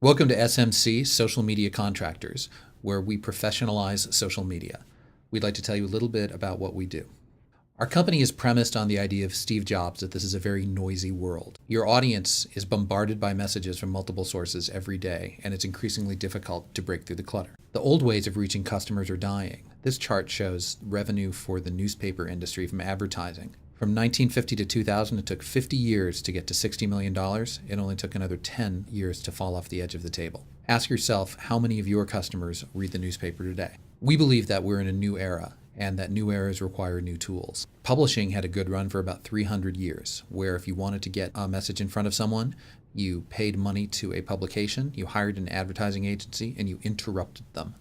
Welcome to SMC, Social Media Contractors, where we professionalize social media. We'd like to tell you a little bit about what we do. Our company is premised on the idea of Steve Jobs that this is a very noisy world. Your audience is bombarded by messages from multiple sources every day, and it's increasingly difficult to break through the clutter. The old ways of reaching customers are dying. This chart shows revenue for the newspaper industry from advertising. From 1950 to 2000, it took 50 years to get to $60 million. It only took another 10 years to fall off the edge of the table. Ask yourself how many of your customers read the newspaper today. We believe that we're in a new era, and that new eras require new tools. Publishing had a good run for about 300 years, where if you wanted to get a message in front of someone, you paid money to a publication, you hired an advertising agency, and you interrupted them.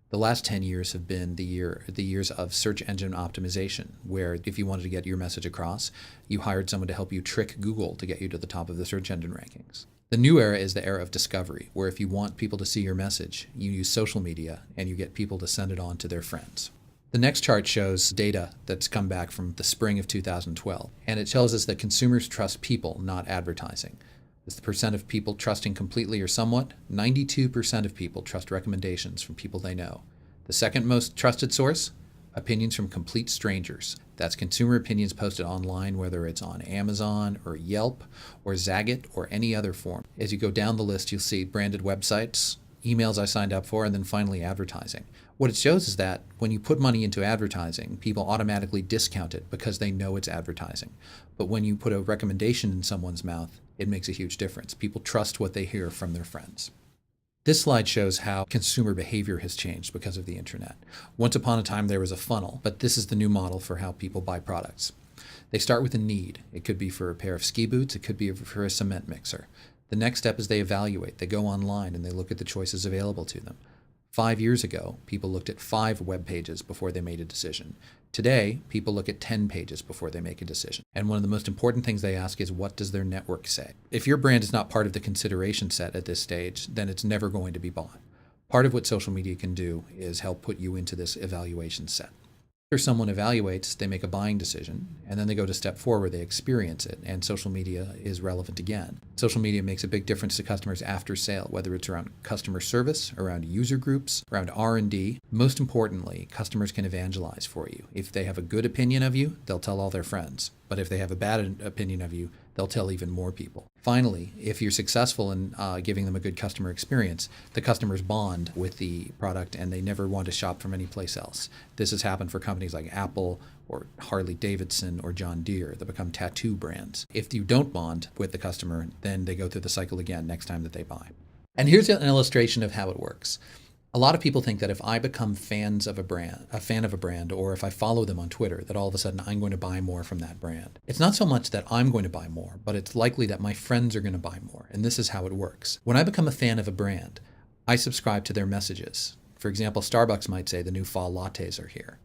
The last 10 years have been the years of search engine optimization, where if you wanted to get your message across, you hired someone to help you trick Google to get you to the top of the search engine rankings. The new era is the era of discovery, where if you want people to see your message, you use social media and you get people to send it on to their friends. The next chart shows data that's come back from the spring of 2012, and it tells us that consumers trust people, not advertising. Is the percent of people trusting completely or somewhat? 92% of people trust recommendations from people they know. The second most trusted source? Opinions from complete strangers. That's consumer opinions posted online, whether it's on Amazon or Yelp or Zagat or any other form. As you go down the list, you'll see branded websites, emails I signed up for, and then finally advertising. What it shows is that when you put money into advertising, people automatically discount it because they know it's advertising. But when you put a recommendation in someone's mouth, it makes a huge difference. People trust what they hear from their friends. This slide shows how consumer behavior has changed because of the internet. Once upon a time, there was a funnel, but this is the new model for how people buy products. They start with a need. It could be for a pair of ski boots. It could be for a cement mixer. The next step is they evaluate. They go online and they look at the choices available to them. 5 years ago, people looked at 5 web pages before they made a decision. Today, people look at 10 pages before they make a decision. And one of the most important things they ask is, what does their network say? If your brand is not part of the consideration set at this stage, then it's never going to be bought. Part of what social media can do is help put you into this evaluation set. After someone evaluates, they make a buying decision, and then they go to step 4 where they experience it, and social media is relevant again. Social media makes a big difference to customers after sale, whether it's around customer service, around user groups, around R&D. Most importantly, customers can evangelize for you. If they have a good opinion of you, they'll tell all their friends. But if they have a bad opinion of you, they'll tell even more people. Finally, if you're successful in giving them a good customer experience, the customers bond with the product and they never want to shop from any place else. This has happened for companies like Apple or Harley Davidson or John Deere that become tattoo brands. If you don't bond with the customer, then they go through the cycle again next time that they buy. And here's an illustration of how it works. A lot of people think that if I become a fan of a brand, or if I follow them on Twitter, that all of a sudden I'm going to buy more from that brand. It's not so much that I'm going to buy more, but it's likely that my friends are going to buy more. And this is how it works. When I become a fan of a brand, I subscribe to their messages. For example, Starbucks might say the new fall lattes are here.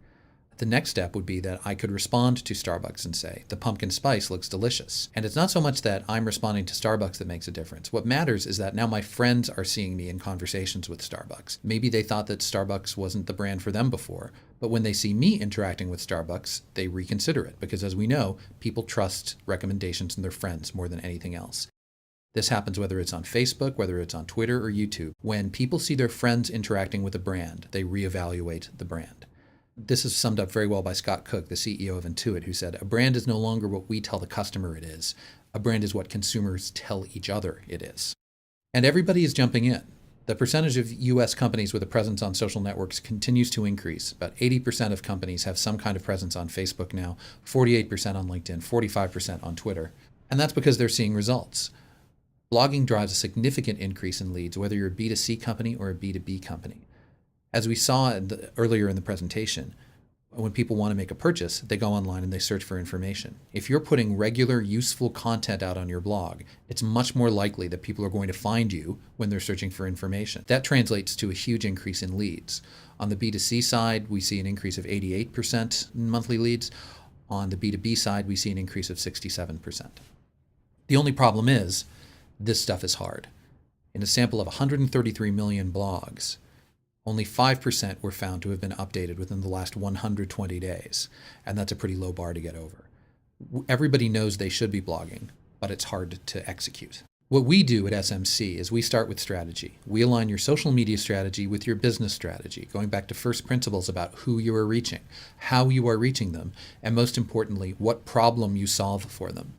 The next step would be that I could respond to Starbucks and say, the pumpkin spice looks delicious. And it's not so much that I'm responding to Starbucks that makes a difference. What matters is that now my friends are seeing me in conversations with Starbucks. Maybe they thought that Starbucks wasn't the brand for them before, but when they see me interacting with Starbucks, they reconsider it. Because as we know, people trust recommendations from their friends more than anything else. This happens whether it's on Facebook, whether it's on Twitter or YouTube. When people see their friends interacting with a brand, they reevaluate the brand. This is summed up very well by Scott Cook, the CEO of Intuit, who said, a brand is no longer what we tell the customer it is. A brand is what consumers tell each other it is. And everybody is jumping in. The percentage of U.S. companies with a presence on social networks continues to increase. About 80% of companies have some kind of presence on Facebook now, 48% on LinkedIn, 45% on Twitter. And that's because they're seeing results. Blogging drives a significant increase in leads, whether you're a B2C company or a B2B company. As we saw earlier in the presentation, when people want to make a purchase, they go online and they search for information. If you're putting regular, useful content out on your blog, it's much more likely that people are going to find you when they're searching for information. That translates to a huge increase in leads. On the B2C side, we see an increase of 88% in monthly leads. On the B2B side, we see an increase of 67%. The only problem is, this stuff is hard. In a sample of 133 million blogs, only 5% were found to have been updated within the last 120 days, and that's a pretty low bar to get over. Everybody knows they should be blogging, but it's hard to execute. What we do at SMC is we start with strategy. We align your social media strategy with your business strategy, going back to first principles about who you are reaching, how you are reaching them, and most importantly, what problem you solve for them.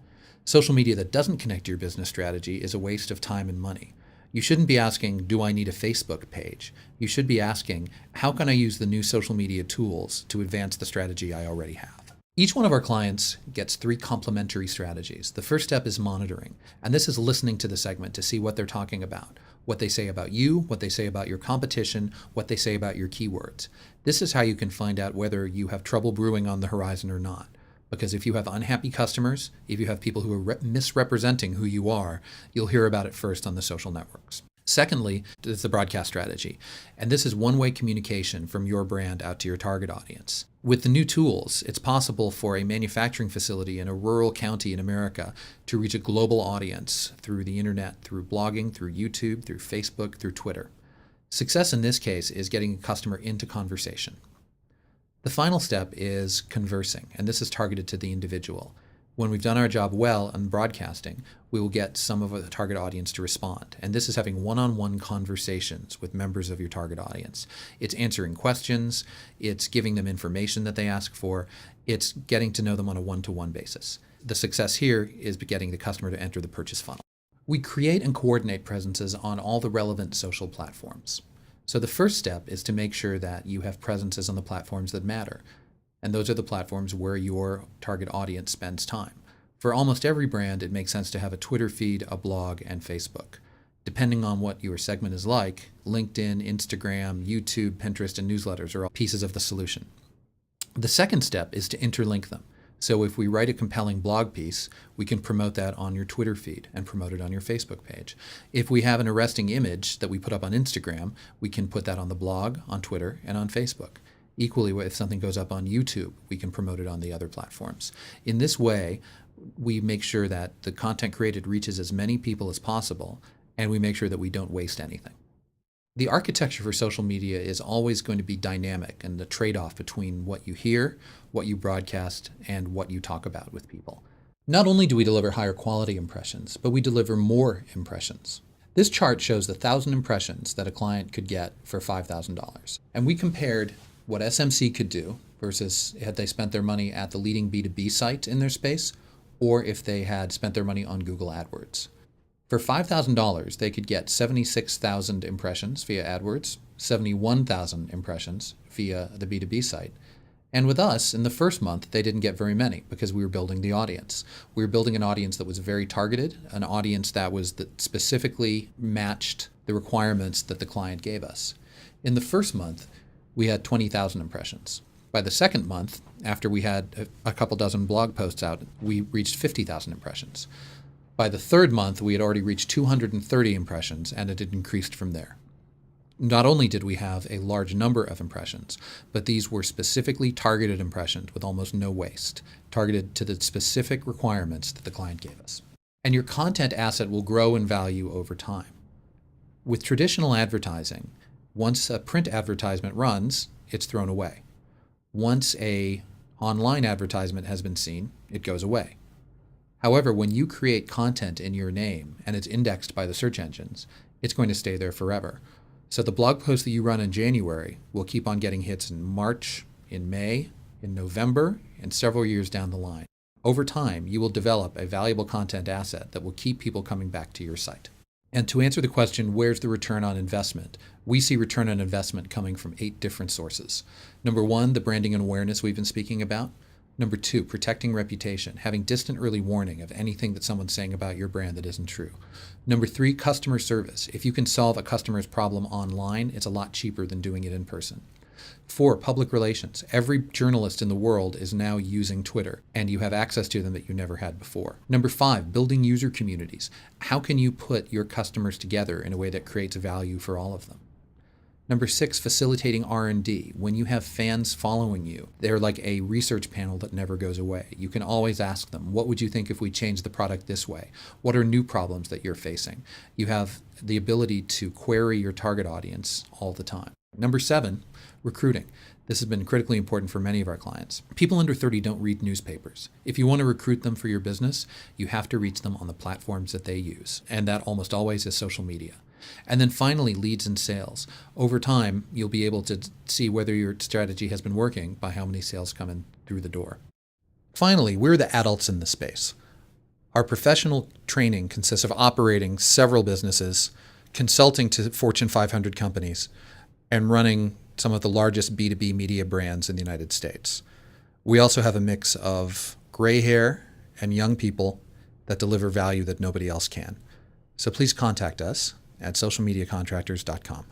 Social media that doesn't connect to your business strategy is a waste of time and money. You shouldn't be asking, do I need a Facebook page? You should be asking, how can I use the new social media tools to advance the strategy I already have? Each one of our clients gets 3 complementary strategies. The first step is monitoring, and this is listening to the segment to see what they're talking about, what they say about you, what they say about your competition, what they say about your keywords. This is how you can find out whether you have trouble brewing on the horizon or not. Because if you have unhappy customers, if you have people who are misrepresenting who you are, you'll hear about it first on the social networks. Secondly, is the broadcast strategy. And this is one-way communication from your brand out to your target audience. With the new tools, it's possible for a manufacturing facility in a rural county in America to reach a global audience through the internet, through blogging, through YouTube, through Facebook, through Twitter. Success in this case is getting a customer into conversation. The final step is conversing, and this is targeted to the individual. When we've done our job well on broadcasting, we will get some of the target audience to respond. And this is having one-on-one conversations with members of your target audience. It's answering questions, it's giving them information that they ask for, it's getting to know them on a one-to-one basis. The success here is getting the customer to enter the purchase funnel. We create and coordinate presences on all the relevant social platforms. So the first step is to make sure that you have presences on the platforms that matter. And those are the platforms where your target audience spends time. For almost every brand, it makes sense to have a Twitter feed, a blog, and Facebook. Depending on what your segment is like, LinkedIn, Instagram, YouTube, Pinterest, and newsletters are all pieces of the solution. The second step is to interlink them. So if we write a compelling blog piece, we can promote that on your Twitter feed and promote it on your Facebook page. If we have an arresting image that we put up on Instagram, we can put that on the blog, on Twitter, and on Facebook. Equally, if something goes up on YouTube, we can promote it on the other platforms. In this way, we make sure that the content created reaches as many people as possible, and we make sure that we don't waste anything. The architecture for social media is always going to be dynamic, and the trade-off between what you hear, what you broadcast, and what you talk about with people. Not only do we deliver higher quality impressions, but we deliver more impressions. This chart shows the 1,000 impressions that a client could get for $5,000. And we compared what SMC could do versus had they spent their money at the leading B2B site in their space, or if they had spent their money on Google AdWords. For $5,000, they could get 76,000 impressions via AdWords, 71,000 impressions via the B2B site. And with us, in the first month, they didn't get very many because we were building the audience. We were building an audience that was very targeted, an audience that specifically matched the requirements that the client gave us. In the first month, we had 20,000 impressions. By the second month, after we had a couple dozen blog posts out, we reached 50,000 impressions. By the third month, we had already reached 230 impressions, and it had increased from there. Not only did we have a large number of impressions, but these were specifically targeted impressions with almost no waste, targeted to the specific requirements that the client gave us. And your content asset will grow in value over time. With traditional advertising, once a print advertisement runs, it's thrown away. Once an online advertisement has been seen, it goes away. However, when you create content in your name and it's indexed by the search engines, it's going to stay there forever. So the blog post that you run in January will keep on getting hits in March, in May, in November, and several years down the line. Over time, you will develop a valuable content asset that will keep people coming back to your site. And to answer the question, where's the return on investment? We see return on investment coming from 8 different sources. Number 1, the branding and awareness we've been speaking about. Number 2, protecting reputation, having distant early warning of anything that someone's saying about your brand that isn't true. Number 3, customer service. If you can solve a customer's problem online, it's a lot cheaper than doing it in person. 4, public relations. Every journalist in the world is now using Twitter, and you have access to them that you never had before. Number 5, building user communities. How can you put your customers together in a way that creates value for all of them? Number 6, facilitating R&D. When you have fans following you, they're like a research panel that never goes away. You can always ask them, what would you think if we changed the product this way? What are new problems that you're facing? You have the ability to query your target audience all the time. Number 7, recruiting. This has been critically important for many of our clients. People under 30 don't read newspapers. If you want to recruit them for your business, you have to reach them on the platforms that they use, and that almost always is social media. And then finally, leads and sales. Over time, you'll be able to see whether your strategy has been working by how many sales come in through the door. Finally, we're the adults in the space. Our professional training consists of operating several businesses, consulting to Fortune 500 companies, and running some of the largest B2B media brands in the United States. We also have a mix of gray hair and young people that deliver value that nobody else can. So please contact us at socialmediacontractors.com.